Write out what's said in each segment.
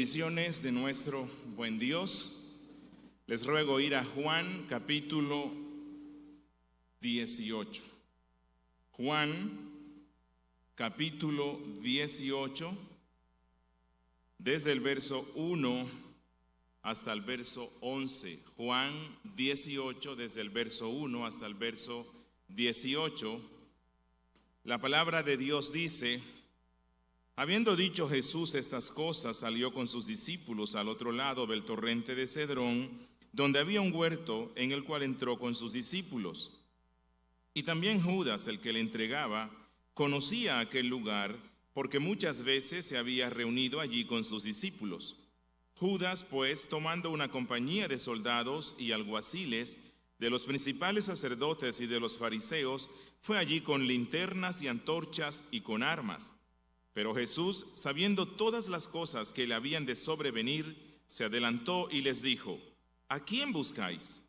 bendiciones de nuestro buen Dios. Les ruego ir a Juan capítulo 18. Juan capítulo 18, desde el verso 1 hasta el verso 11. Juan 18, desde el verso 1 hasta el verso 18. La palabra de Dios dice: habiendo dicho Jesús estas cosas, salió con sus discípulos al otro lado del torrente de Cedrón, donde había un huerto, en el cual entró con sus discípulos. Y también Judas, el que le entregaba, conocía aquel lugar, porque muchas veces se había reunido allí con sus discípulos. Judas, pues, tomando una compañía de soldados y alguaciles, de los principales sacerdotes y de los fariseos, fue allí con linternas y antorchas y con armas. Pero Jesús, sabiendo todas las cosas que le habían de sobrevenir, se adelantó y les dijo: ¿a quién buscáis?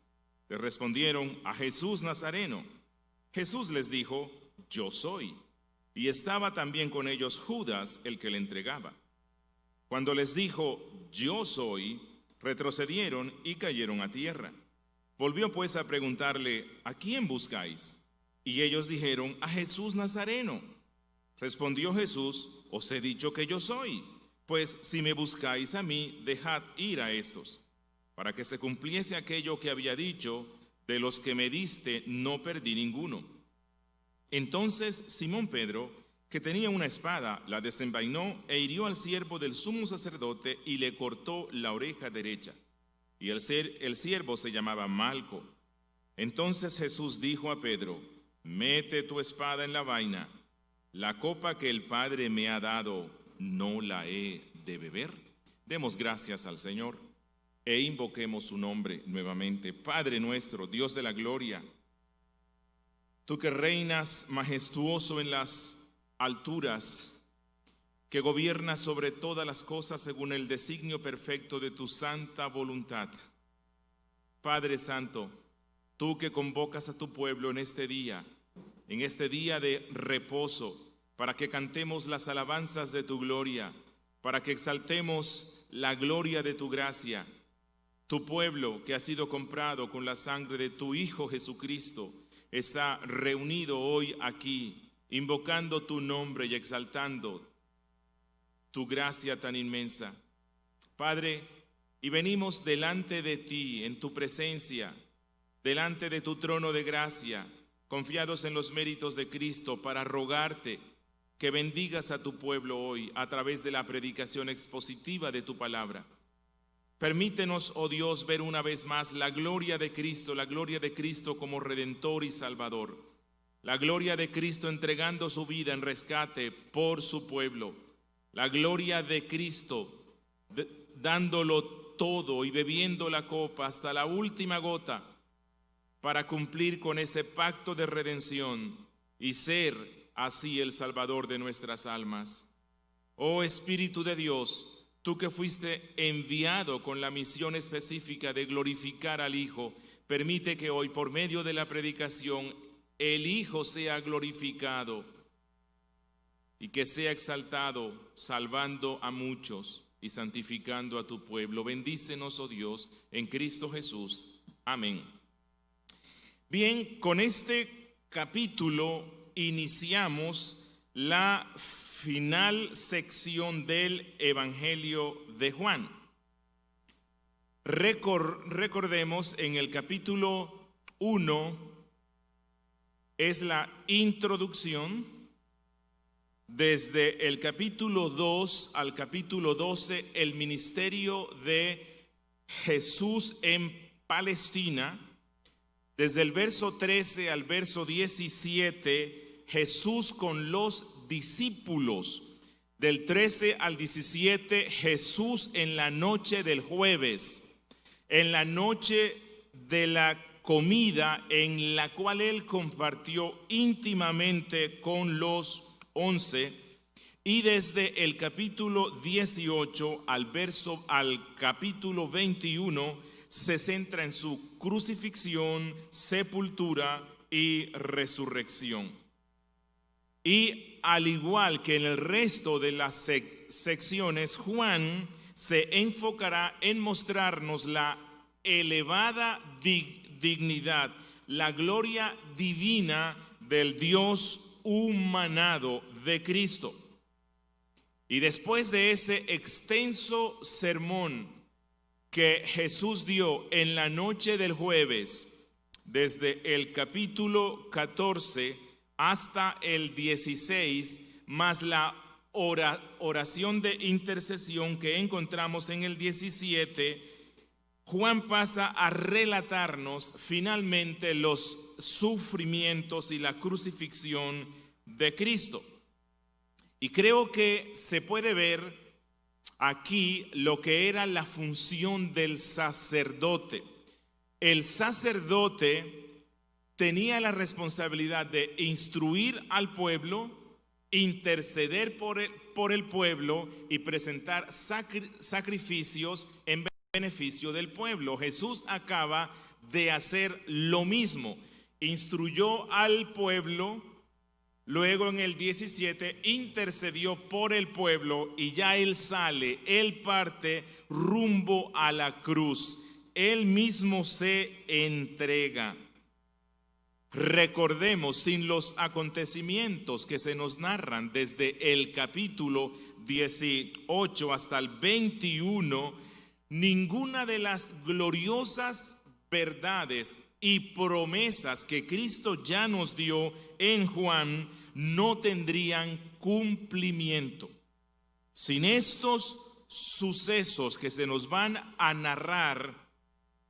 Le respondieron: a Jesús Nazareno. Jesús les dijo: yo soy. Y estaba también con ellos Judas, el que le entregaba. Cuando les dijo: yo soy, retrocedieron y cayeron a tierra. Volvió pues a preguntarle: ¿a quién buscáis? Y ellos dijeron: a Jesús Nazareno. Respondió Jesús: os he dicho que yo soy. Pues si me buscáis a mí, dejad ir a estos. Para que se cumpliese aquello que había dicho: de los que me diste no perdí ninguno. Entonces Simón Pedro, que tenía una espada, la desenvainó e hirió al siervo del sumo sacerdote y le cortó la oreja derecha. Y el siervo se llamaba Malco. Entonces Jesús dijo a Pedro: mete tu espada en la vaina. La copa que el Padre me ha dado, ¿no la he de beber? Demos gracias al Señor e invoquemos su nombre nuevamente. Padre nuestro, Dios de la gloria, tú que reinas majestuoso en las alturas, que gobiernas sobre todas las cosas según el designio perfecto de tu santa voluntad. Padre Santo, tú que convocas a tu pueblo en este día de reposo, para que cantemos las alabanzas de tu gloria, para que exaltemos la gloria de tu gracia. Tu pueblo, que ha sido comprado con la sangre de tu Hijo Jesucristo, está reunido hoy aquí, invocando tu nombre y exaltando tu gracia tan inmensa. Padre, y venimos delante de ti, en tu presencia, delante de tu trono de gracia, confiados en los méritos de Cristo, para rogarte que bendigas a tu pueblo hoy a través de la predicación expositiva de tu palabra. Permítenos, oh Dios, ver una vez más la gloria de Cristo como Redentor y Salvador, la gloria de Cristo entregando su vida en rescate por su pueblo, la gloria de Cristo dándolo todo y bebiendo la copa hasta la última gota para cumplir con ese pacto de redención y ser así el Salvador de nuestras almas. Oh Espíritu de Dios, tú que fuiste enviado con la misión específica de glorificar al Hijo, permite que hoy, por medio de la predicación, el Hijo sea glorificado y que sea exaltado, salvando a muchos y santificando a tu pueblo. Bendícenos, oh Dios, en Cristo Jesús. Amén. Bien, con este capítulo iniciamos la final sección del Evangelio de Juan. Recordemos, en el capítulo 1 es la introducción. Desde el capítulo 2 al capítulo 12, el ministerio de Jesús en Palestina. Desde el verso 13 al verso 17, Jesús con los discípulos. Del 13 al 17, Jesús en la noche del jueves, en la noche de la comida, en la cual Él compartió íntimamente con los 11, y desde el capítulo 18 al capítulo 21 se centra en su crucifixión, sepultura y resurrección. Y al igual que en el resto de las secciones, Juan se enfocará en mostrarnos la elevada dignidad, la gloria divina del Dios humanado de Cristo. Y después de ese extenso sermón que Jesús dio en la noche del jueves, desde el capítulo 14 hasta el 16, más la oración de intercesión que encontramos en el 17, Juan pasa a relatarnos finalmente los sufrimientos y la crucifixión de Cristo. Y creo que se puede ver aquí lo que era la función del sacerdote. El sacerdote tenía la responsabilidad de instruir al pueblo, interceder por el pueblo y presentar sacrificios en beneficio del pueblo. Jesús acaba de hacer lo mismo. Instruyó al pueblo, luego en el 17 intercedió por el pueblo y ya él sale, él parte rumbo a la cruz. Él mismo se entrega. Recordemos, sin los acontecimientos que se nos narran desde el capítulo 18 hasta el 21, ninguna de las gloriosas verdades y promesas que Cristo ya nos dio en Juan no tendrían cumplimiento. Sin estos sucesos que se nos van a narrar,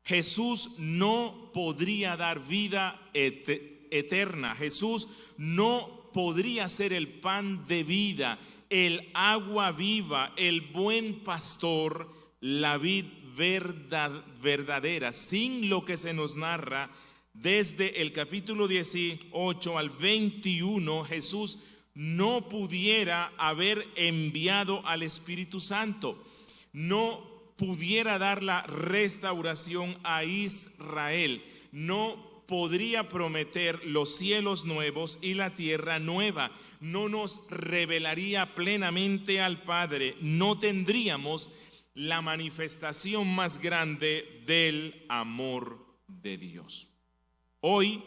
Jesús no podría dar vida eterna. Jesús no podría ser el pan de vida, el agua viva, el buen pastor, la vid verdadera. Sin lo que se nos narra desde el capítulo 18 al 21, Jesús no pudiera haber enviado al Espíritu Santo, no pudiera dar la restauración a Israel, no podría prometer los cielos nuevos y la tierra nueva, no nos revelaría plenamente al Padre, no tendríamos la manifestación más grande del amor de Dios. Hoy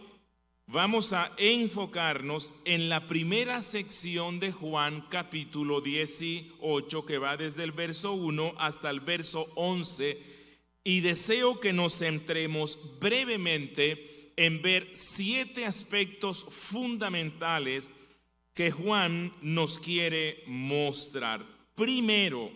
vamos a enfocarnos en la primera sección de Juan capítulo 18, que va desde el verso 1 hasta el verso 11, y deseo que nos centremos brevemente en ver 7 aspectos fundamentales que Juan nos quiere mostrar. Primero,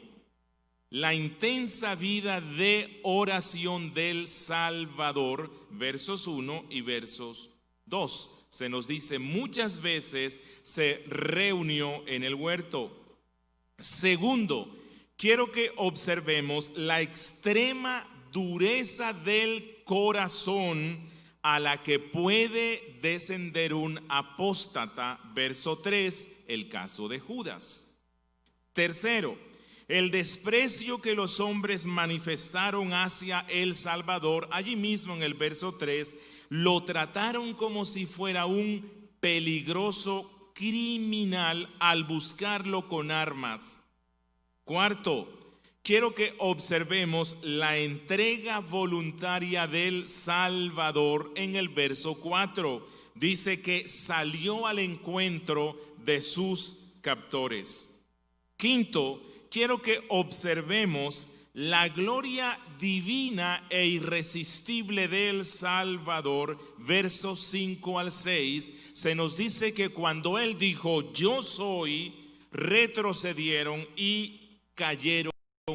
la intensa vida de oración del Salvador, versos 1 y versos 2. Se nos dice muchas veces se reunió en el huerto. Segundo, quiero que observemos la extrema dureza del corazón a la que puede descender un apóstata, verso 3, el caso de Judas. Tercero, el desprecio que los hombres manifestaron hacia el Salvador, allí mismo en el verso 3, lo trataron como si fuera un peligroso criminal al buscarlo con armas. Cuarto, quiero que observemos la entrega voluntaria del Salvador en el verso 4. Dice que salió al encuentro de sus captores. Quinto, quiero que observemos la gloria divina e irresistible del Salvador, versos 5 al 6, se nos dice que cuando Él dijo, yo soy, retrocedieron y cayeron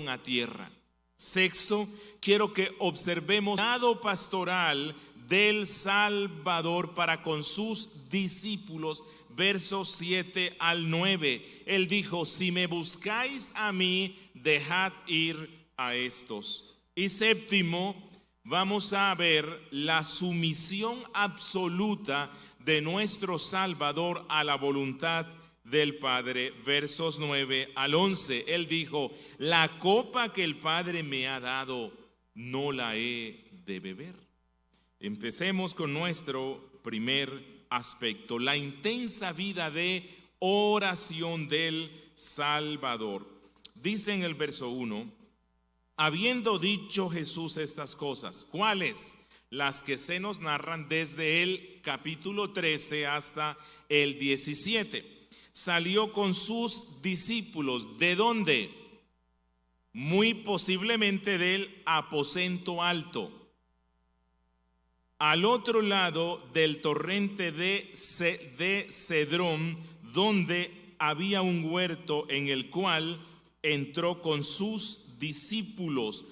a tierra. Sexto, quiero que observemos el llamado pastoral del Salvador para con sus discípulos, versos 7 al 9. Él dijo, si me buscáis a mí, dejad ir a estos. Y séptimo, vamos a ver la sumisión absoluta de nuestro Salvador a la voluntad del Padre, versos 9 al 11. Él dijo, la copa que el Padre me ha dado, no la he de beber. Empecemos con nuestro primer aspecto, la intensa vida de oración del Salvador. Dice en el verso 1, Habiendo dicho Jesús estas cosas, ¿cuáles? Las que se nos narran desde el capítulo 13 hasta el 17. Salió con sus discípulos. ¿De dónde? Muy posiblemente del aposento alto, al otro lado del torrente de Cedrón, donde había un huerto en el cual entró con sus discípulos.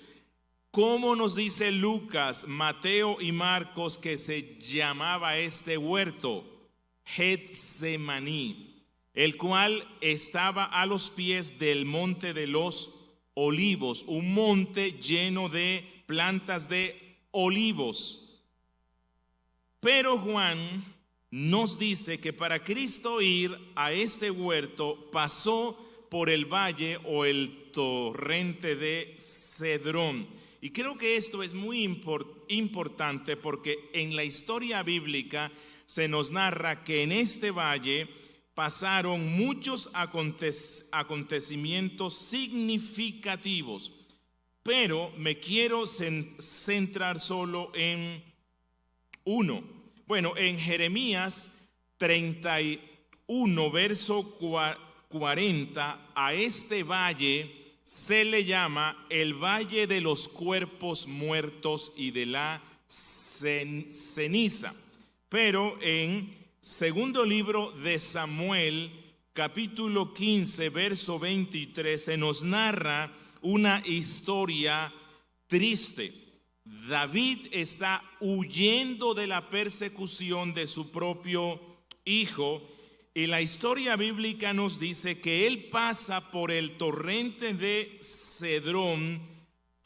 ¿Cómo nos dice Lucas, Mateo y Marcos que se llamaba este huerto? Getsemaní, el cual estaba a los pies del monte de los olivos, un monte lleno de plantas de olivos. Pero Juan nos dice que para Cristo ir a este huerto pasó por el valle o el torrente de Cedrón. Y creo que esto es muy importante porque en la historia bíblica se nos narra que en este valle pasaron muchos acontecimientos significativos, pero me quiero centrar solo en uno. Bueno, en Jeremías 31, verso 40, a este valle se le llama el Valle de los Cuerpos Muertos y de la Ceniza. Pero en segundo libro de Samuel, capítulo 15, verso 23, se nos narra una historia triste. David está huyendo de la persecución de su propio hijo. Y la historia bíblica nos dice que él pasa por el torrente de Cedrón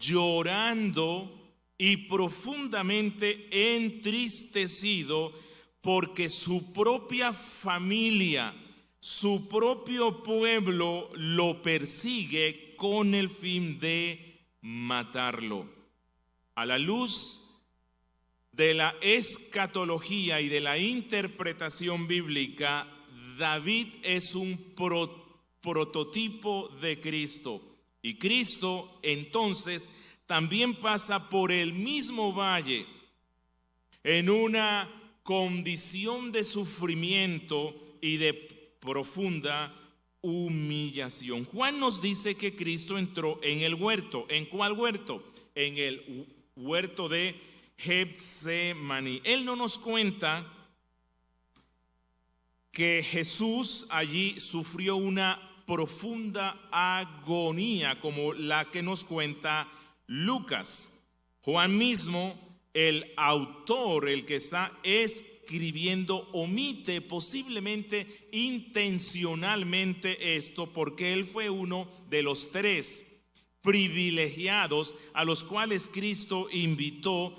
llorando y profundamente entristecido porque su propia familia, su propio pueblo lo persigue con el fin de matarlo. A la luz de la escatología y de la interpretación bíblica, David es un prototipo de Cristo. Y Cristo entonces también pasa por el mismo valle en una condición de sufrimiento y de profunda humillación. Juan nos dice que Cristo entró en el huerto. ¿En cuál huerto? En el huerto de Getsemaní. Él no nos cuenta que Jesús allí sufrió una profunda agonía como la que nos cuenta Lucas. Juan mismo, el autor, el que está escribiendo, omite posiblemente intencionalmente esto porque él fue uno de los 3 privilegiados a los cuales Cristo invitó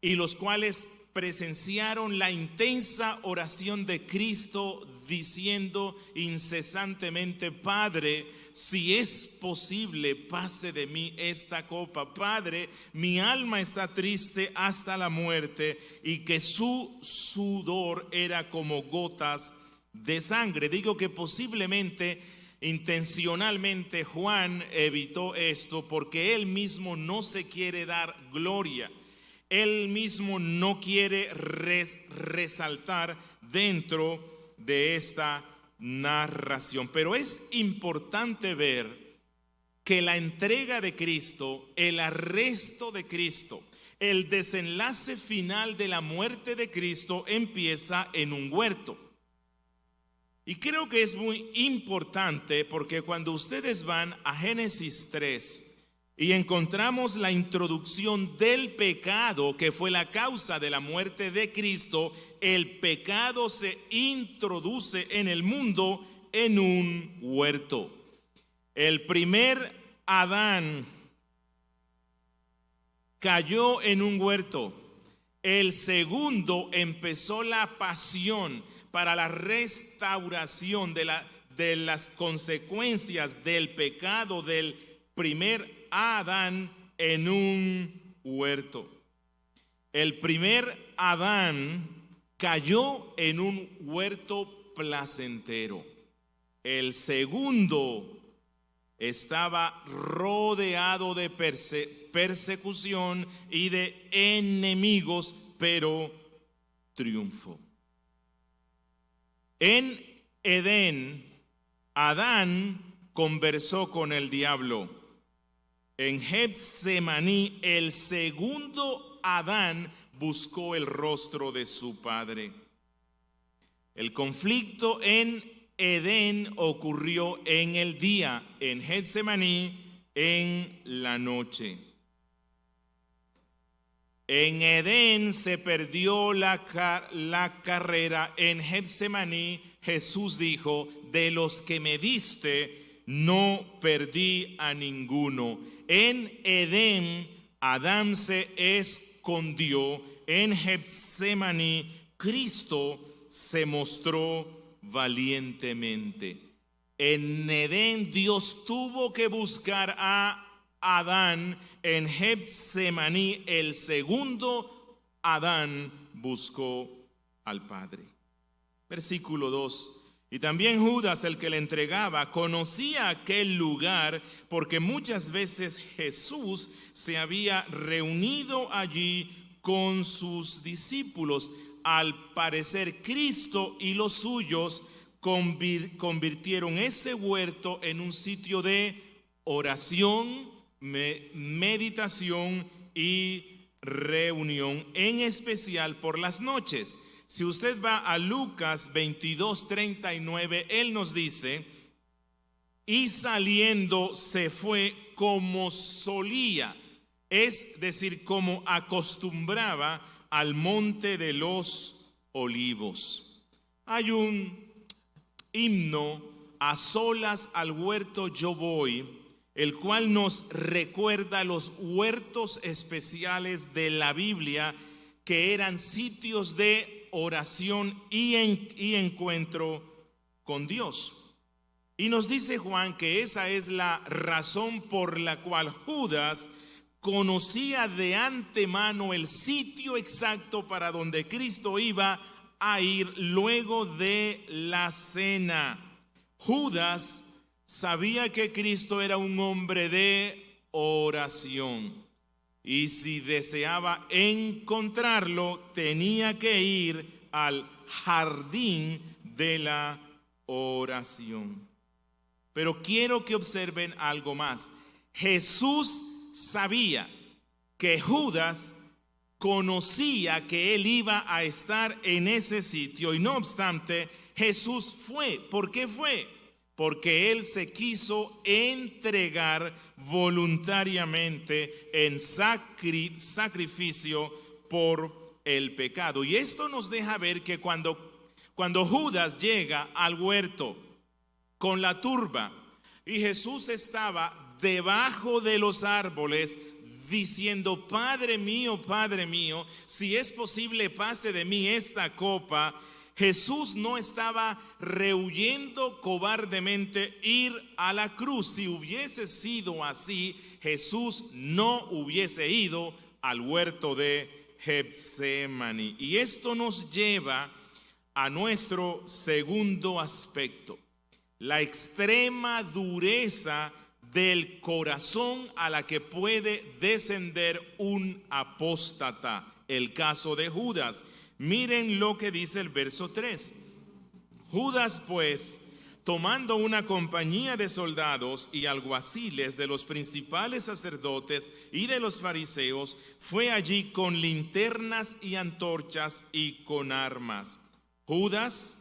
y los cuales presenciaron la intensa oración de Cristo diciendo incesantemente: Padre, si es posible, pase de mí esta copa. Padre, mi alma está triste hasta la muerte, y que su sudor era como gotas de sangre. Digo que posiblemente, intencionalmente, Juan evitó esto porque él mismo no se quiere dar gloria. Él mismo no quiere resaltar dentro de esta narración. Pero es importante ver que la entrega de Cristo, el arresto de Cristo, el desenlace final de la muerte de Cristo empieza en un huerto. Y creo que es muy importante porque cuando ustedes van a Génesis 3 y encontramos la introducción del pecado que fue la causa de la muerte de Cristo, el pecado se introduce en el mundo en un huerto. El primer Adán cayó en un huerto. El segundo empezó la pasión para la restauración de las consecuencias del pecado del primer Adán en un huerto. El primer Adán cayó en un huerto placentero. El segundo estaba rodeado de persecución y de enemigos, pero triunfó. En Edén, Adán conversó con el diablo. En Getsemaní, el segundo Adán buscó el rostro de su padre. El conflicto en Edén ocurrió en el día, en Getsemaní en la noche. En Edén se perdió la carrera. En Getsemaní Jesús dijo: de los que me diste no perdí a ninguno. En Edén Adán se escondió. En Getsemaní Cristo se mostró valientemente. En Edén Dios tuvo que buscar a Adán. En Getsemaní el segundo Adán buscó al Padre. Versículo 2. Y también Judas, el que le entregaba, conocía aquel lugar porque muchas veces Jesús se había reunido allí con sus discípulos. Al parecer, Cristo y los suyos convirtieron ese huerto en un sitio de oración, meditación y reunión, en especial por las noches. Si usted va a Lucas 22:39, él nos dice: y saliendo se fue como solía, es decir, como acostumbraba, al monte de los olivos. Hay un himno, a solas al huerto yo voy, el cual nos recuerda los huertos especiales de la Biblia, que eran sitios de oración y encuentro con Dios. Y nos dice Juan que esa es la razón por la cual Judas conocía de antemano el sitio exacto para donde Cristo iba a ir luego de la cena. Judas sabía que Cristo era un hombre de oración, y si deseaba encontrarlo, tenía que ir al jardín de la oración. Pero quiero que observen algo más. Jesús sabía que Judas conocía que él iba a estar en ese sitio, y no obstante, Jesús fue. ¿Por qué fue? Porque él se quiso entregar voluntariamente en sacrificio por el pecado. Y esto nos deja ver que cuando Judas llega al huerto con la turba y Jesús estaba debajo de los árboles diciendo: Padre mío, si es posible, pase de mí esta copa. Jesús no estaba rehuyendo cobardemente ir a la cruz. Si hubiese sido así, Jesús no hubiese ido al huerto de Getsemaní. Y esto nos lleva a nuestro segundo aspecto: la extrema dureza del corazón a la que puede descender un apóstata. El caso de Judas. Miren lo que dice el verso 3. Judas, pues, tomando una compañía de soldados y alguaciles de los principales sacerdotes y de los fariseos, fue allí con linternas y antorchas y con armas. Judas,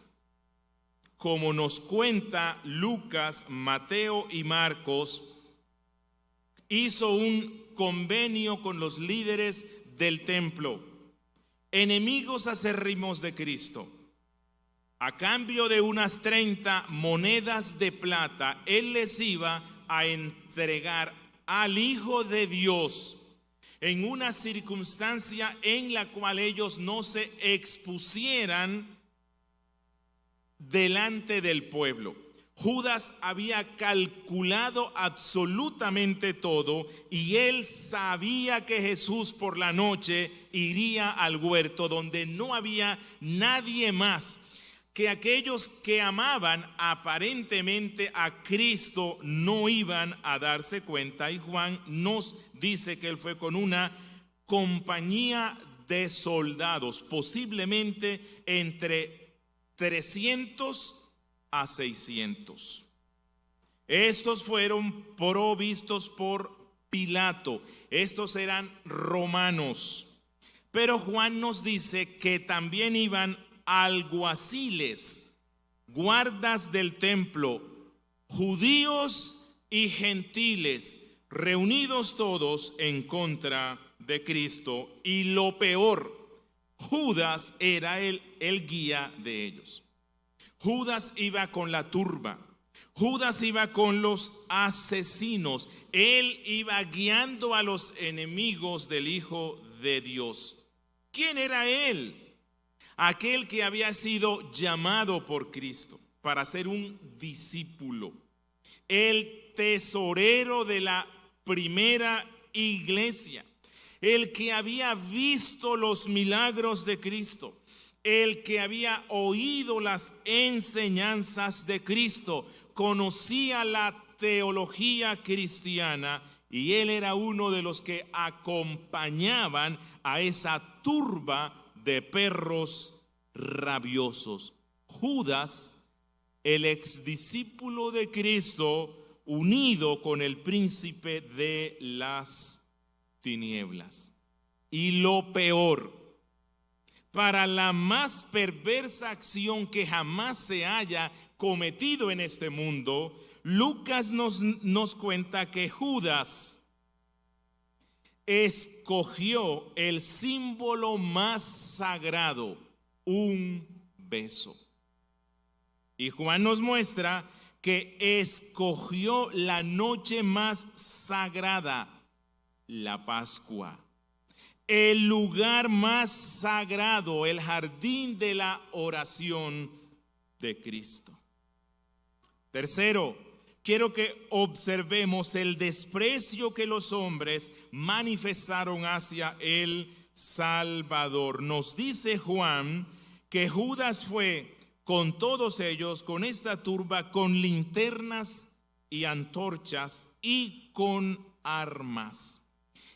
como nos cuenta Lucas, Mateo y Marcos, hizo un convenio con los líderes del templo, enemigos acérrimos de Cristo. A cambio de unas 30 monedas de plata, él les iba a entregar al Hijo de Dios en una circunstancia en la cual ellos no se expusieran delante del pueblo. Judas había calculado absolutamente todo, y él sabía que Jesús por la noche iría al huerto donde no había nadie más. que aquellos que amaban aparentemente a Cristo no iban a darse cuenta, y Juan nos dice que él fue con una compañía de soldados, posiblemente entre 300 a 600. Estos fueron provistos por Pilato, estos eran romanos, pero Juan nos dice que también iban alguaciles, guardas del templo, judíos y gentiles, reunidos todos en contra de Cristo. Y lo peor, Judas era el guía de ellos. Judas iba con la turba. Judas iba con los asesinos. Él iba guiando a los enemigos del Hijo de Dios. ¿Quién era él? Aquel que había sido llamado por Cristo para ser un discípulo. El tesorero de la primera iglesia. El que había visto los milagros de Cristo. El que había oído las enseñanzas de Cristo. Conocía la teología cristiana y él era uno de los que acompañaban a esa turba de perros rabiosos. Judas, el exdiscípulo de Cristo, unido con el príncipe de las tinieblas. Y lo peor, para la más perversa acción que jamás se haya cometido en este mundo, Lucas nos cuenta que Judas escogió el símbolo más sagrado, un beso. Y Juan nos muestra que escogió la noche más sagrada, la Pascua, el lugar más sagrado, el jardín de la oración de Cristo. Tercero, quiero que observemos el desprecio que los hombres manifestaron hacia el Salvador. Nos dice Juan que Judas fue con todos ellos, con esta turba, con linternas y antorchas y con armas.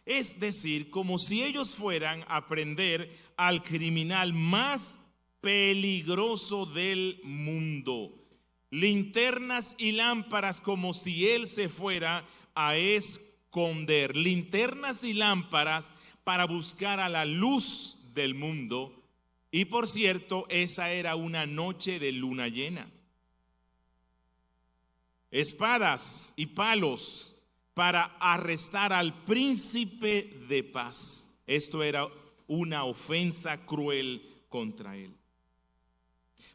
Es decir, como si ellos fueran a prender al criminal más peligroso del mundo. Linternas y lámparas como si él se fuera a esconder. Linternas y lámparas para buscar a la luz del mundo. Y por cierto, esa era una noche de luna llena. Espadas y palos para arrestar al príncipe de paz. Esto era una ofensa cruel contra él.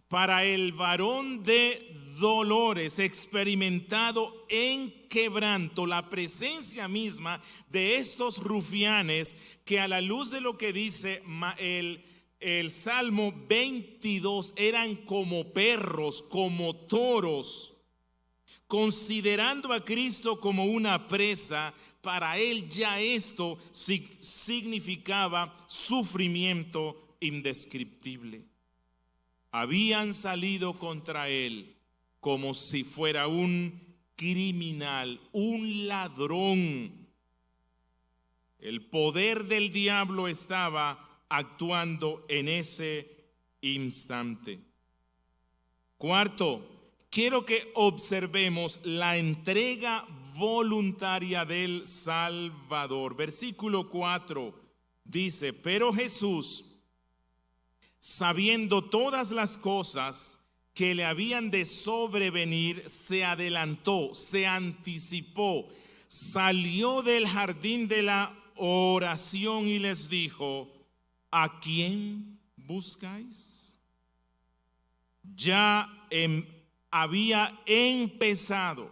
Para el varón de dolores, experimentado en quebranto, la presencia misma de estos rufianes que a la luz de lo que dice el Salmo 22 eran como perros, como toros, considerando a Cristo como una presa. Para él ya esto significaba sufrimiento indescriptible. Habían salido contra él como si fuera un criminal, un ladrón. El poder del diablo estaba actuando en ese instante. Cuarto, quiero que observemos la entrega voluntaria del Salvador. Versículo 4 dice: pero Jesús, sabiendo todas las cosas que le habían de sobrevenir, se adelantó, se anticipó, salió del jardín de la oración y les dijo: ¿a quién buscáis? Ya había empezado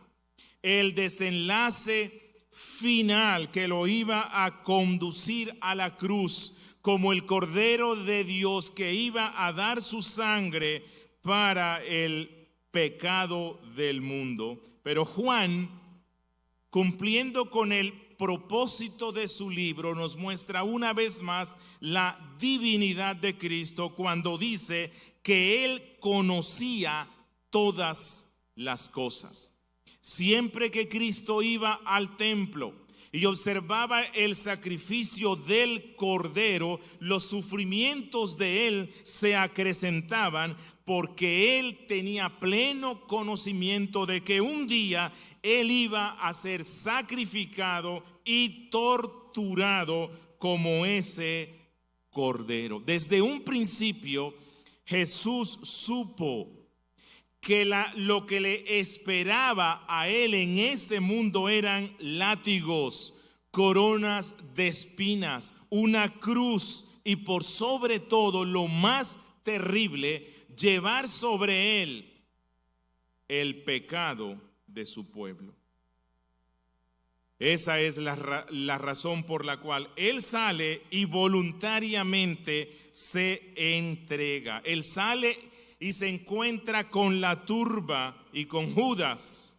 el desenlace final que lo iba a conducir a la cruz como el Cordero de Dios que iba a dar su sangre para el pecado del mundo. Pero Juan, cumpliendo con el propósito de su libro, nos muestra una vez más la divinidad de Cristo cuando dice que él conocía todas las cosas. Siempre que Cristo iba al templo y observaba el sacrificio del Cordero, los sufrimientos de él se acrecentaban, porque él tenía pleno conocimiento de que un día él iba a ser sacrificado y torturado como ese Cordero. Desde un principio, Jesús supo que lo que le esperaba a él en este mundo eran látigos, coronas de espinas, una cruz y por sobre todo, lo más terrible, llevar sobre él el pecado de su pueblo. Esa es la razón por la cual él sale y voluntariamente se entrega. Él sale y se encuentra con la turba y con Judas.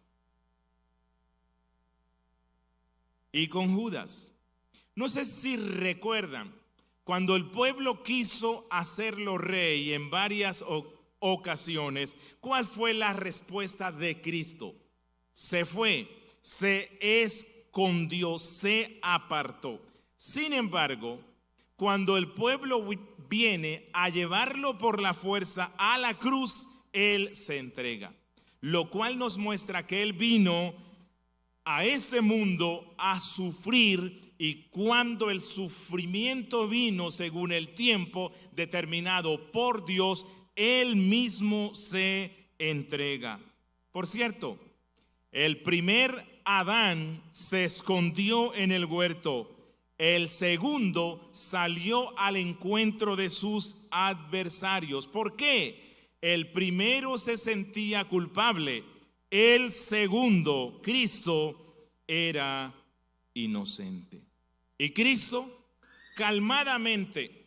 No sé si recuerdan, cuando el pueblo quiso hacerlo rey en varias ocasiones, ¿cuál fue la respuesta de Cristo? Se fue, se escondió, se apartó. Sin embargo, cuando el pueblo viene a llevarlo por la fuerza a la cruz, él se entrega. Lo cual nos muestra que él vino a este mundo a sufrir, y cuando el sufrimiento vino según el tiempo determinado por Dios, él mismo se entrega. Por cierto, el primer Adán se escondió en el huerto. El segundo salió al encuentro de sus adversarios. ¿Por qué? El primero se sentía culpable. El segundo, Cristo, era inocente. Y Cristo, calmadamente,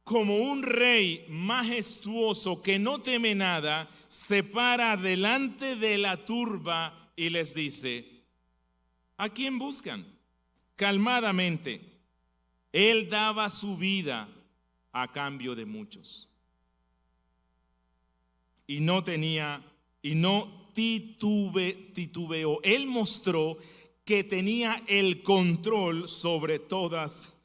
como un rey majestuoso que no teme nada, se para delante de la turba y les dice: ¿a quién buscan? Calmadamente, él daba su vida a cambio de muchos. Y no titubeó. Él mostró que tenía el control sobre todas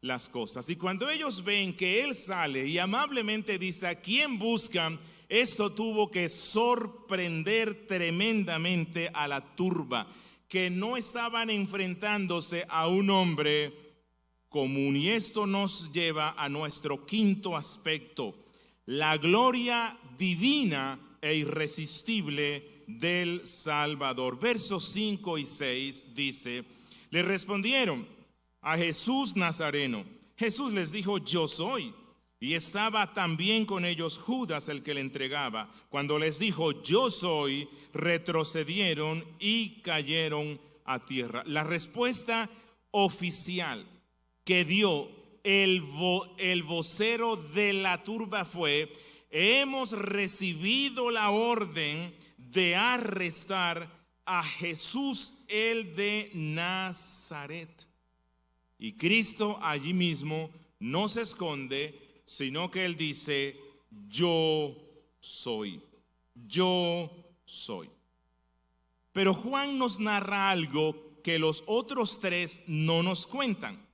las cosas. Y cuando ellos ven que él sale y amablemente dice: ¿a quién buscan?, esto tuvo que sorprender tremendamente a la turba, que no estaban enfrentándose a un hombre común. Y esto nos lleva a nuestro quinto aspecto: la gloria divina e irresistible del Salvador. Versos 5 y 6 dice: le respondieron a Jesús Nazareno. Jesús les dijo: yo soy. Y estaba también con ellos Judas, el que le entregaba. Cuando les dijo: yo soy, retrocedieron y cayeron a tierra. La respuesta oficial que dio el vocero de la turba fue: hemos recibido la orden de arrestar a Jesús, el de Nazaret. Y Cristo allí mismo no se esconde, sino que él dice: yo soy, yo soy. Pero Juan nos narra algo que los otros tres no nos cuentan.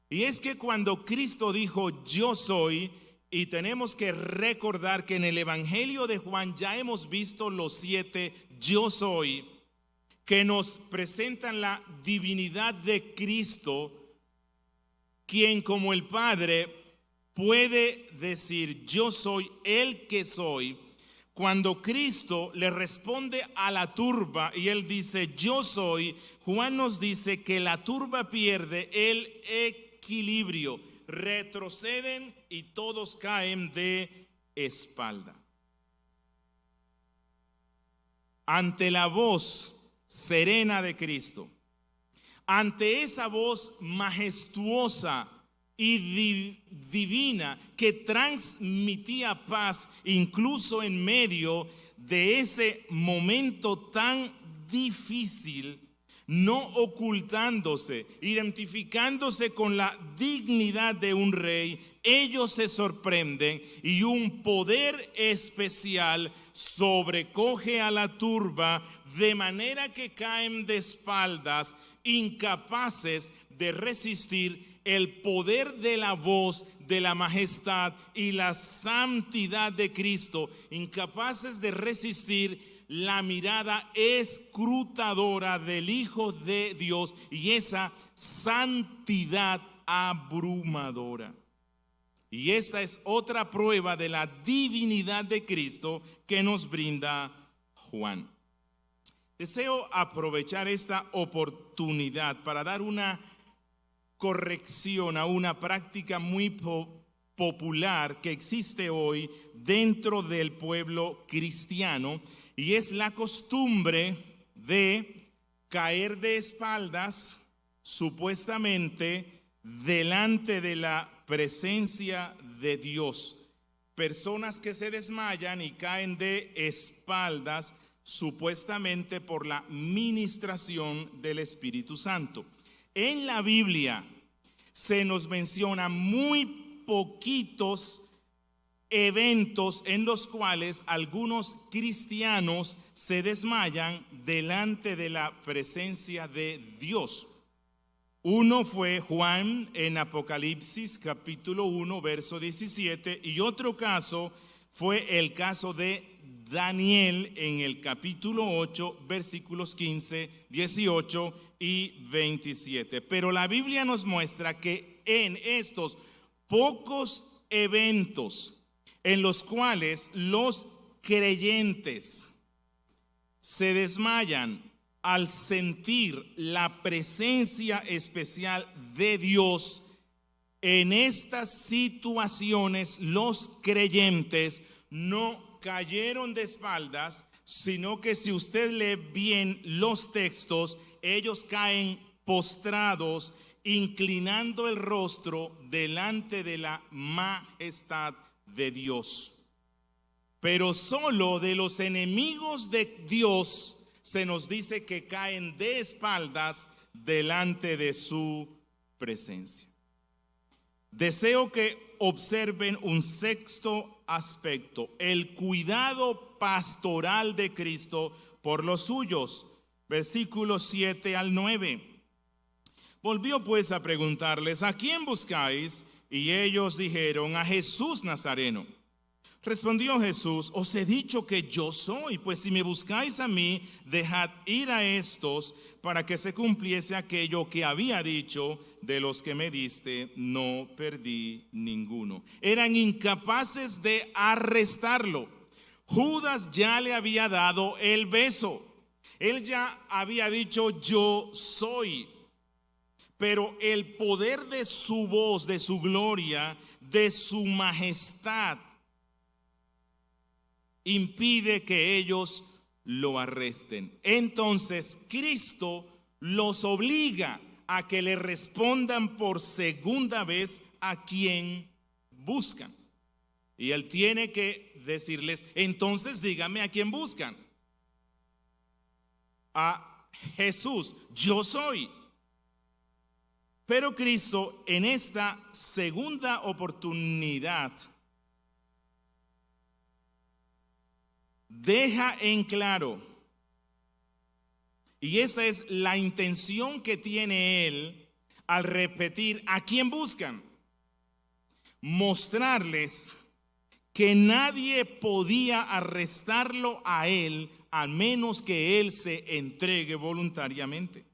Y es que cuando Cristo dijo: yo soy, y tenemos que recordar que en el Evangelio de Juan ya hemos visto los 7 yo soy, que nos presentan la divinidad de Cristo, quien como el Padre puede decir: yo soy el que soy. Cuando Cristo le responde a la turba y él dice: yo soy, Juan nos dice que la turba pierde el equilibrio, retroceden y todos caen de espalda. Ante la voz serena de Cristo, ante esa voz majestuosa y divina que transmitía paz incluso en medio de ese momento tan difícil, no ocultándose, identificándose con la dignidad de un rey, ellos se sorprenden y un poder especial sobrecoge a la turba, de manera que caen de espaldas, incapaces de resistir el poder de la voz, de la majestad y la santidad de Cristo, incapaces de resistir la mirada escrutadora del Hijo de Dios y esa santidad abrumadora. Y esta es otra prueba de la divinidad de Cristo que nos brinda Juan. Deseo aprovechar esta oportunidad para dar una corrección a una práctica muy popular que existe hoy dentro del pueblo cristiano, y es la costumbre de caer de espaldas supuestamente delante de la presencia de Dios. Personas que se desmayan y caen de espaldas supuestamente por la ministración del Espíritu Santo. En la Biblia se nos menciona muy poquitos eventos en los cuales algunos cristianos se desmayan delante de la presencia de Dios. Uno fue Juan en Apocalipsis capítulo 1 verso 17, y otro caso fue el caso de Daniel en el capítulo 8 versículos 15, 18 y 27. Pero la Biblia nos muestra que en estos pocos eventos en los cuales los creyentes se desmayan al sentir la presencia especial de Dios, en estas situaciones los creyentes no cayeron de espaldas, sino que si usted lee bien los textos, ellos caen postrados, inclinando el rostro delante de la majestad de Dios. Pero solo de los enemigos de Dios se nos dice que caen de espaldas delante de su presencia. Deseo que observen un sexto aspecto: el cuidado pastoral de Cristo por los suyos. Versículos 7 al 9. Volvió pues a preguntarles: ¿a quién buscáis? Y ellos dijeron: a Jesús Nazareno. Respondió Jesús: os he dicho que yo soy, pues si me buscáis a mí, dejad ir a estos, para que se cumpliese aquello que había dicho: de los que me diste, no perdí ninguno. Eran incapaces de arrestarlo. Judas ya le había dado el beso. Él ya había dicho: yo soy. Pero el poder de su voz, de su gloria, de su majestad, impide que ellos lo arresten. Entonces Cristo los obliga a que le respondan por segunda vez a quien buscan. Y él tiene que decirles: entonces dígame a quién buscan. A Jesús, yo soy. Pero Cristo en esta segunda oportunidad deja en claro, y esa es la intención que tiene él al repetir a quién buscan: mostrarles que nadie podía arrestarlo a él a menos que él se entregue voluntariamente.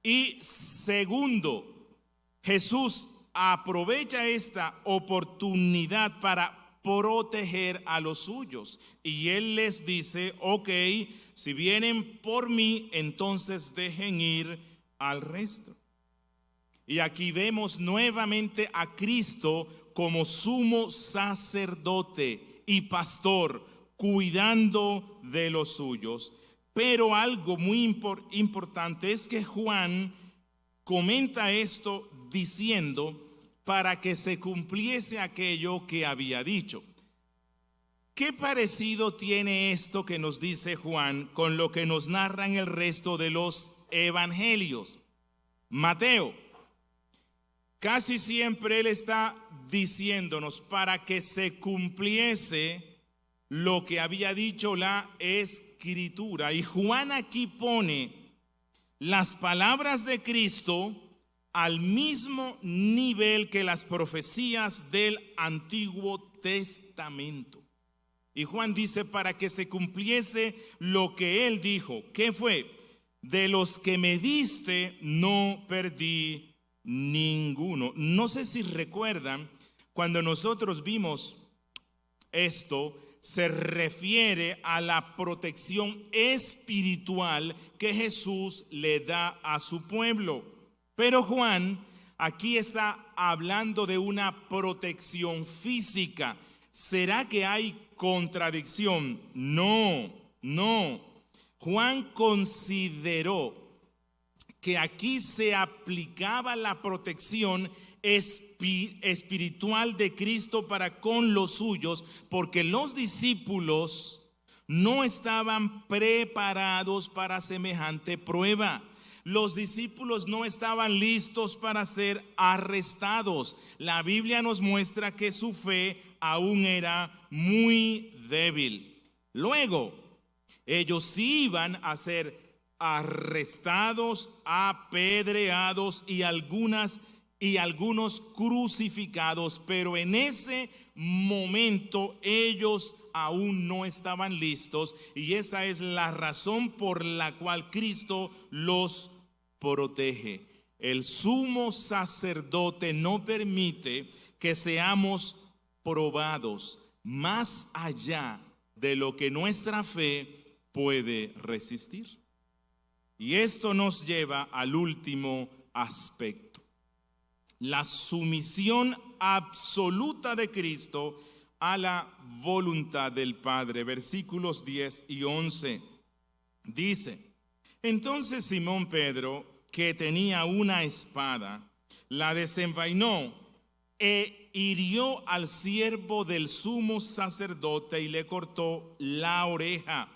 Y segundo, Jesús aprovecha esta oportunidad para proteger a los suyos. Y él les dice: ok, si vienen por mí, entonces dejen ir al resto. Y aquí vemos nuevamente a Cristo como sumo sacerdote y pastor, cuidando de los suyos. Pero algo muy importante es que Juan comenta esto diciendo: para que se cumpliese aquello que había dicho. ¿Qué parecido tiene esto que nos dice Juan con lo que nos narran el resto de los evangelios? Mateo, casi siempre él está diciéndonos para que se cumpliese lo que había dicho la Escritura. Y Juan aquí pone las palabras de Cristo al mismo nivel que las profecías del Antiguo Testamento. Y Juan dice para que se cumpliese lo que él dijo. ¿Qué fue? De los que me diste no perdí ninguno. No sé si recuerdan, cuando nosotros vimos esto, se refiere a la protección espiritual que Jesús le da a su pueblo. Pero Juan aquí está hablando de una protección física. ¿Será que hay contradicción? No. Juan consideró que aquí se aplicaba la protección espiritual de Cristo para con los suyos, porque los discípulos no estaban preparados para semejante prueba. Los discípulos no estaban listos para ser arrestados. La Biblia nos muestra que su fe aún era muy débil. Luego, ellos iban a ser arrestados, apedreados y algunos crucificados, pero en ese momento ellos aún no estaban listos, y esa es la razón por la cual Cristo los protege. El sumo sacerdote no permite que seamos probados más allá de lo que nuestra fe puede resistir. Y esto nos lleva al último aspecto: la sumisión absoluta de Cristo a la voluntad del Padre. Versículos 10 y 11 dice: entonces Simón Pedro, que tenía una espada, la desenvainó e hirió al siervo del sumo sacerdote y le cortó la oreja.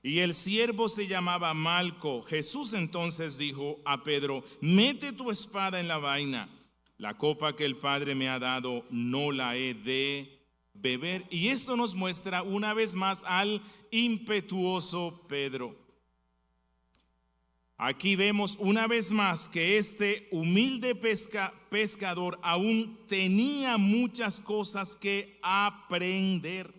Y el siervo se llamaba Malco. Jesús entonces dijo a Pedro: mete tu espada en la vaina. La copa que el Padre me ha dado no la he de beber. Y esto nos muestra una vez más al impetuoso Pedro. Aquí vemos una vez más que este humilde pescador aún tenía muchas cosas que aprender.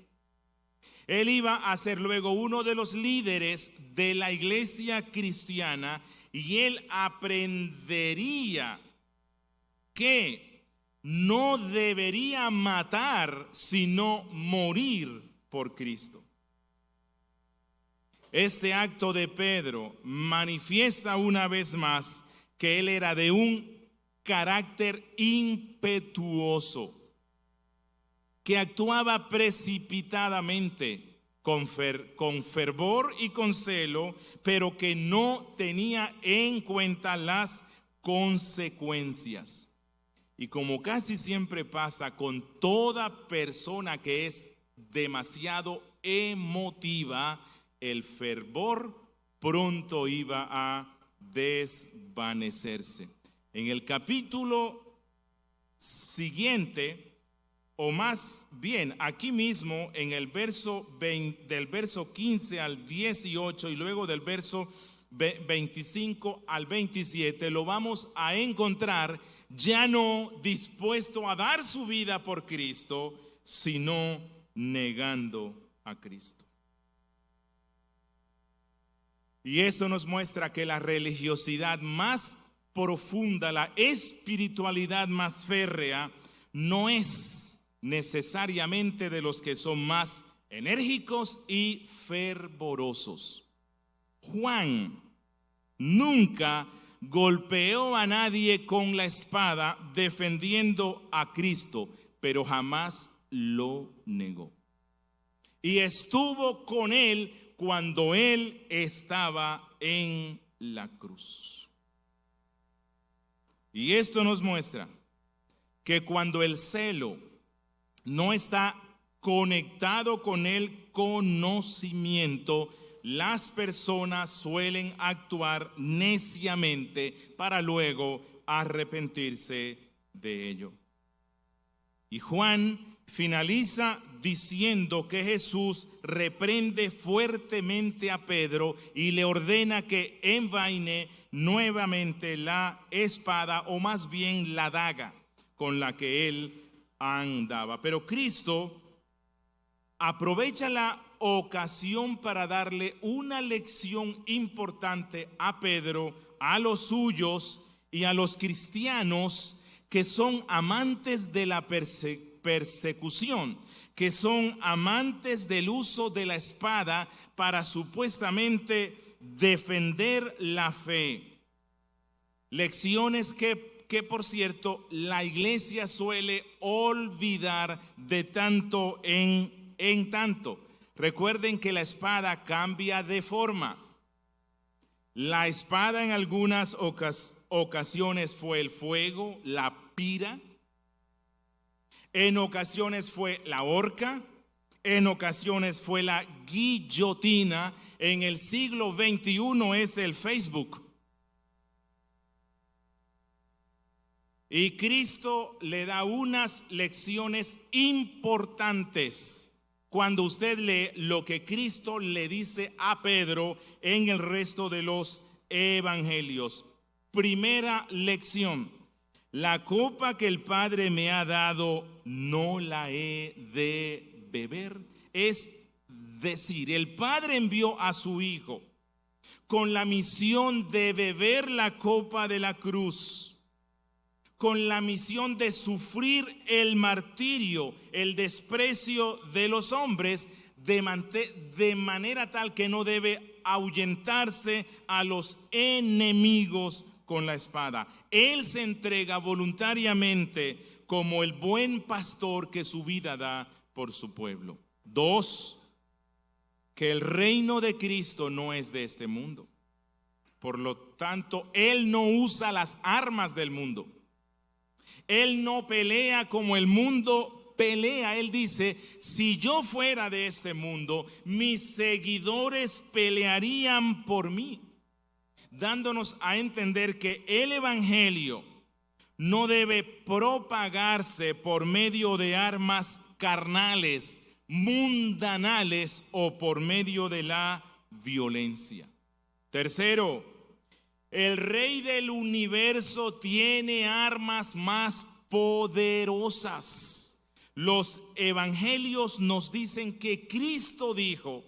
Él iba a ser luego uno de los líderes de la iglesia cristiana, y él aprendería que no debería matar, sino morir por Cristo. Este acto de Pedro manifiesta una vez más que él era de un carácter impetuoso, que actuaba precipitadamente, con fervor y con celo, pero que no tenía en cuenta las consecuencias. Y como casi siempre pasa con toda persona que es demasiado emotiva, el fervor pronto iba a desvanecerse. En el capítulo siguiente, o más bien aquí mismo en el verso 20, del verso 15 al 18 y luego del verso 25 al 27, lo vamos a encontrar ya no dispuesto a dar su vida por Cristo, sino negando a Cristo. Y esto nos muestra que la religiosidad más profunda, la espiritualidad más férrea, no es necesariamente de los que son más enérgicos y fervorosos. Juan nunca golpeó a nadie con la espada defendiendo a Cristo, pero jamás lo negó. Y estuvo con él cuando él estaba en la cruz. Y esto nos muestra que cuando el celo no está conectado con el conocimiento, las personas suelen actuar neciamente para luego arrepentirse de ello. Y Juan finaliza diciendo que Jesús reprende fuertemente a Pedro y le ordena que envaine nuevamente la espada, o más bien la daga con la que él andaba. Pero Cristo aprovecha la ocasión para darle una lección importante a Pedro, a los suyos y a los cristianos que son amantes de la persecución, que son amantes del uso de la espada para supuestamente defender la fe. Lecciones que por cierto la iglesia suele olvidar de tanto en tanto. Recuerden que la espada cambia de forma. La espada en algunas ocasiones fue el fuego, la pira. En ocasiones fue la horca. En ocasiones fue la guillotina. En el siglo XXI es el Facebook. Y Cristo le da unas lecciones importantes cuando usted lee lo que Cristo le dice a Pedro en el resto de los evangelios. Primera lección: la copa que el Padre me ha dado no la he de beber. Es decir, el Padre envió a su Hijo con la misión de beber la copa de la cruz, con la misión de sufrir el martirio, el desprecio de los hombres, de manera tal que no debe ahuyentarse a los enemigos con la espada. Él se entrega voluntariamente como el buen pastor que su vida da por su pueblo. 2, que el reino de Cristo no es de este mundo. Por lo tanto, Él no usa las armas del mundo. Él no pelea como el mundo pelea. Él dice: si yo fuera de este mundo, mis seguidores pelearían por mí, dándonos a entender que el evangelio no debe propagarse por medio de armas carnales, mundanales o por medio de la violencia. Tercero, el Rey del universo tiene armas más poderosas. Los evangelios nos dicen que Cristo dijo: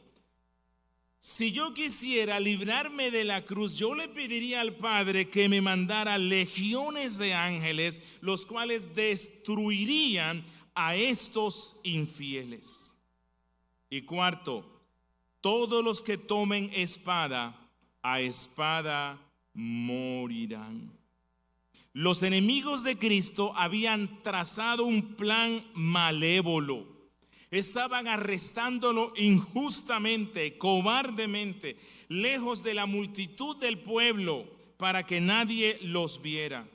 si yo quisiera librarme de la cruz, yo le pediría al Padre que me mandara legiones de ángeles, los cuales destruirían a estos infieles. Y cuarto, todos los que tomen espada, a espada morirán. Los enemigos de Cristo habían trazado un plan malévolo. Estaban arrestándolo injustamente, cobardemente, lejos de la multitud del pueblo, para que nadie los viera.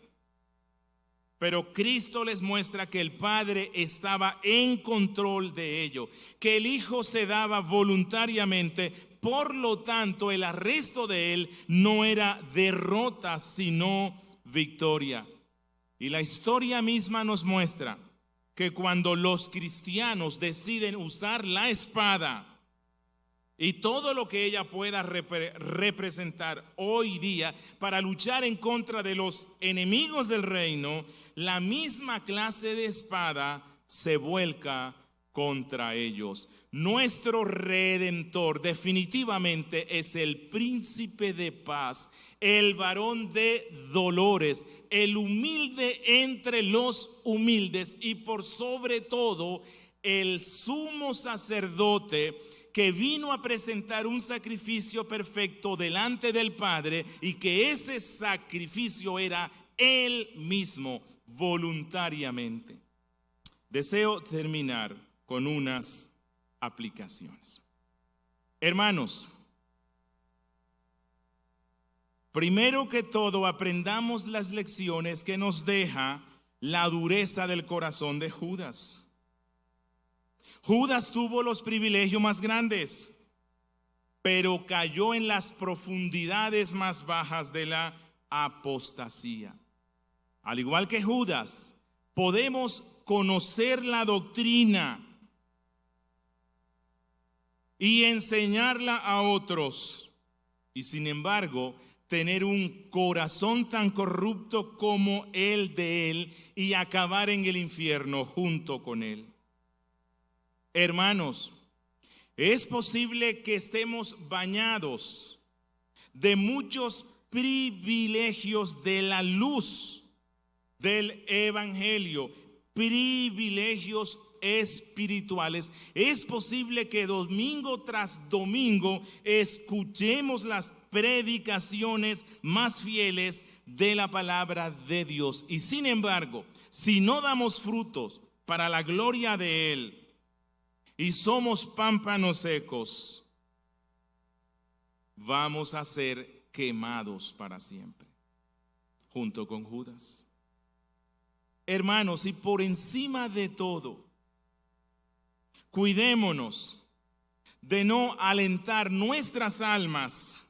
Pero Cristo les muestra que el Padre estaba en control de ello, que el Hijo se daba voluntariamente. Por lo tanto, el arresto de él no era derrota, sino victoria. Y la historia misma nos muestra que cuando los cristianos deciden usar la espada y todo lo que ella pueda representar hoy día para luchar en contra de los enemigos del reino, la misma clase de espada se vuelca contra ellos. Nuestro Redentor definitivamente es el príncipe de paz, el varón de dolores, el humilde entre los humildes y por sobre todo el sumo sacerdote que vino a presentar un sacrificio perfecto delante del Padre, y que ese sacrificio era Él mismo voluntariamente. Deseo terminar con unas aplicaciones. Hermanos, primero que todo, aprendamos las lecciones que nos deja la dureza del corazón de Judas. Judas tuvo los privilegios más grandes, pero cayó en las profundidades más bajas de la apostasía. Al igual que Judas, podemos conocer la doctrina y enseñarla a otros, y sin embargo, tener un corazón tan corrupto como el de él y acabar en el infierno junto con él. Hermanos, es posible que estemos bañados de muchos privilegios de la luz del Evangelio, privilegios espirituales. Es posible que domingo tras domingo escuchemos las predicaciones más fieles de la palabra de Dios. Y sin embargo, si no damos frutos para la gloria de Él y somos pámpanos secos, vamos a ser quemados para siempre, junto con Judas. Hermanos, y por encima de todo, cuidémonos de no alentar nuestras almas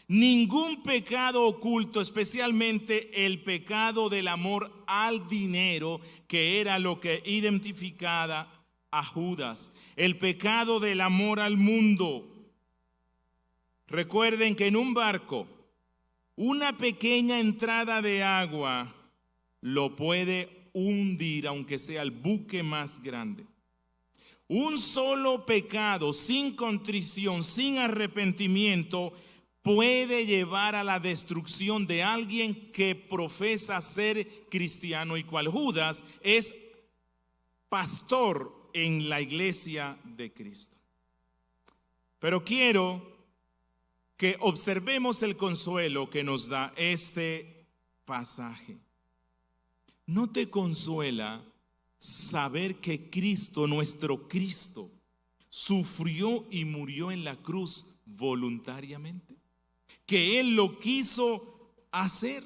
ningún pecado oculto, especialmente el pecado del amor al dinero, que era lo que identificaba a Judas, el pecado del amor al mundo. Recuerden que en un barco, una pequeña entrada de agua lo puede hundir, aunque sea el buque más grande. Un solo pecado sin contrición, sin arrepentimiento, puede llevar a la destrucción de alguien que profesa ser cristiano, y cual Judas es pastor en la iglesia de Cristo. Pero quiero que observemos el consuelo que nos da este pasaje. ¿No te consuela saber que Cristo, nuestro Cristo, sufrió y murió en la cruz voluntariamente? Que Él lo quiso hacer.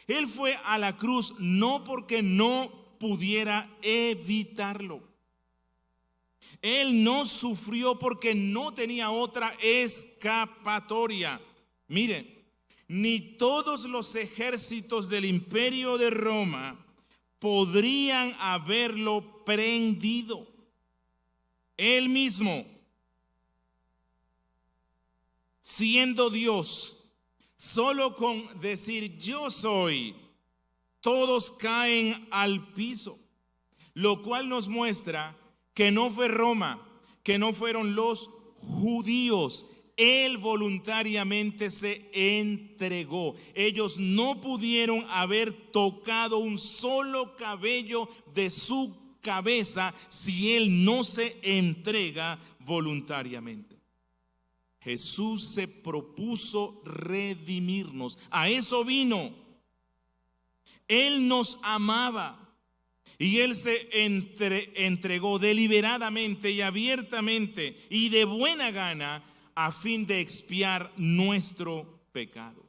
Él fue a la cruz no porque no pudiera evitarlo. Él no sufrió porque no tenía otra escapatoria. Mire, ni todos los ejércitos del Imperio de Roma podrían haberlo prendido. Él mismo, siendo Dios, solo con decir yo soy, todos caen al piso, lo cual nos muestra que no fue Roma, que no fueron los judíos. Él voluntariamente se entregó. Ellos no pudieron haber tocado un solo cabello de su cabeza si Él no se entrega voluntariamente. Jesús se propuso redimirnos. A eso vino. Él nos amaba. Y Él se entregó deliberadamente y abiertamente y de buena gana a fin de expiar nuestro pecado.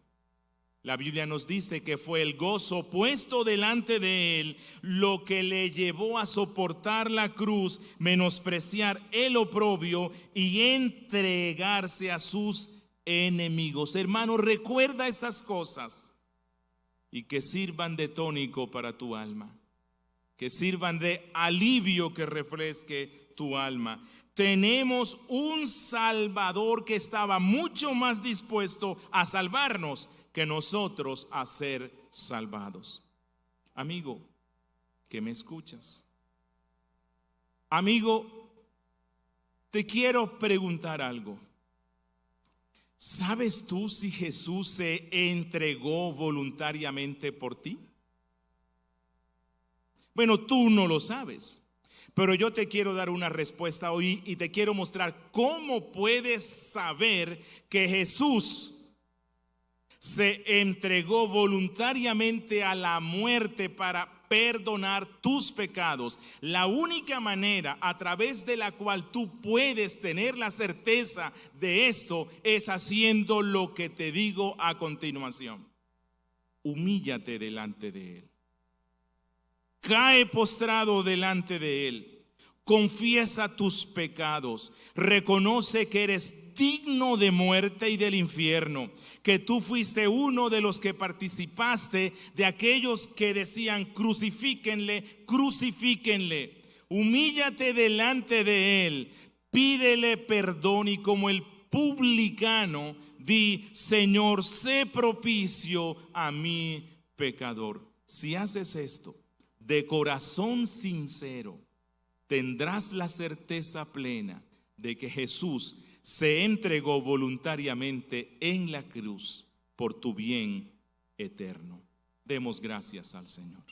La Biblia nos dice que fue el gozo puesto delante de Él lo que le llevó a soportar la cruz, menospreciar el oprobio y entregarse a sus enemigos. Hermano, recuerda estas cosas y que sirvan de tónico para tu alma, que sirvan de alivio que refresque tu alma. Tenemos un Salvador que estaba mucho más dispuesto a salvarnos que nosotros a ser salvados. Amigo, que me escuchas. Amigo, te quiero preguntar algo. ¿Sabes tú si Jesús se entregó voluntariamente por ti? Bueno, tú no lo sabes, pero yo te quiero dar una respuesta hoy y te quiero mostrar cómo puedes saber que Jesús se entregó voluntariamente a la muerte para perdonar tus pecados. La única manera a través de la cual tú puedes tener la certeza de esto es haciendo lo que te digo a continuación. Humíllate delante de Él. Cae postrado delante de Él. confiesa tus pecados, reconoce que eres digno de muerte y del infierno, que tú fuiste uno de los que participaste de aquellos que decían crucifíquenle, crucifíquenle. Humíllate delante de él, pídele perdón y como el publicano di: Señor, sé propicio a mi pecador. Si haces esto de corazón sincero, tendrás la certeza plena de que Jesús se entregó voluntariamente en la cruz por tu bien eterno. Demos gracias al Señor.